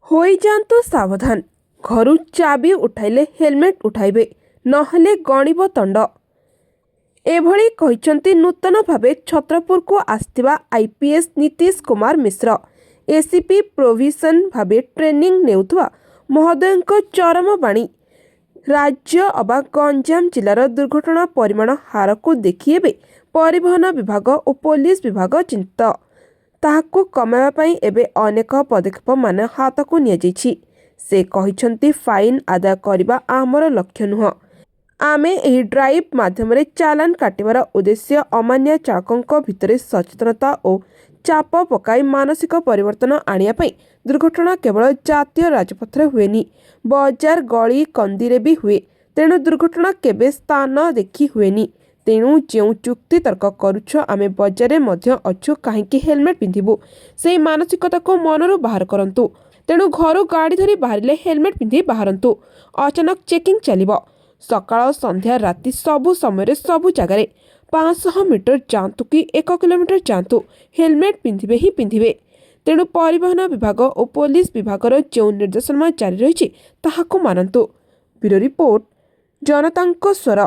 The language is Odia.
ହୋଇଯାଆନ୍ତୁ ସାବଧାନ, ଘରୁ ଚାବି ଉଠାଇଲେ ହେଲମେଟ୍ ଉଠାଇବେ, ନହେଲେ ଗଣିବ ଦଣ୍ଡ। ଏଭଳି କହିଛନ୍ତି ନୂତନ ଭାବେ ଛତ୍ରପୁରକୁ ଆସିଥିବା IPS Nitish Kumar Mishra. ACP provision ଭାବେ ଟ୍ରେନିଂ ନେଉଥିବା ମହୋଦୟଙ୍କ ଚରମ ବାଣୀ। ରାଜ୍ୟ ଅବା ଗଞ୍ଜାମ ଜିଲ୍ଲାର ଦୁର୍ଘଟଣା ପରିମାଣ ହାରକୁ ଦେଖି ଏବେ ପରିବହନ ବିଭାଗ ଓ ପୋଲିସ ବିଭାଗ ଚିନ୍ତିତ। ତାହାକୁ କମାଇବା ପାଇଁ ଏବେ ଅନେକ ପଦକ୍ଷେପମାନ ହାତକୁ ନିଆଯାଇଛି। ସେ କହିଛନ୍ତି, ଫାଇନ୍ ଆଦାୟ କରିବା ଆମର ଲକ୍ଷ୍ୟ ନୁହେଁ। ଆମେ ଏହି ଡ୍ରାଇଭ୍ ମାଧ୍ୟମରେ ଚାଲାନ କାଟିବାର ଉଦ୍ଦେଶ୍ୟ ଅମାନିଆ ଚାଳକଙ୍କ ଭିତରେ ସଚେତନତା ଓ ଚାପ ପକାଇ ମାନସିକ ପରିବର୍ତ୍ତନ ଆଣିବା ପାଇଁ। ଦୁର୍ଘଟଣା କେବଳ ଜାତୀୟ ରାଜପଥରେ ହୁଏନି, ବଜାର ଗଳି କନ୍ଦିରେ ବି ହୁଏ। ତେଣୁ ଦୁର୍ଘଟଣା କେବେ ସ୍ଥାନ ଦେଖି ହୁଏନି। ତେଣୁ ଯେଉଁ ଯୁକ୍ତି ତର୍କ କରୁଛ ଆମେ ବଜାରରେ ମଧ୍ୟ ଅଛୁ କାହିଁକି ହେଲମେଟ୍ ପିନ୍ଧିବୁ, ସେହି ମାନସିକତାକୁ ମନରୁ ବାହାର କରନ୍ତୁ। ତେଣୁ ଘରୁ ଗାଡ଼ି ଧରି ବାହାରିଲେ ହେଲମେଟ୍ ପିନ୍ଧି ବାହାରନ୍ତୁ। ଅଚାନକ ଚେକିଂ ଚାଲିବ। ସକାଳ ସନ୍ଧ୍ୟା ରାତି ସବୁ ସମୟରେ ସବୁ ଜାଗାରେ। 500 ମିଟର ଯାଆନ୍ତୁ କି 1 କିଲୋମିଟର ଯାଆନ୍ତୁ, ହେଲମେଟ୍ ପିନ୍ଧିବେ ହିଁ ପିନ୍ଧିବେ। ତେଣୁ ପରିବହନ ବିଭାଗ ଓ ପୋଲିସ ବିଭାଗର ଯେଉଁ ନିର୍ଦ୍ଦେଶନାମା ଜାରି ରହିଛି ତାହାକୁ ମାନନ୍ତୁ। ବ୍ୟୁରୋ ରିପୋର୍ଟ, ଜନତାଙ୍କ ସ୍ୱର।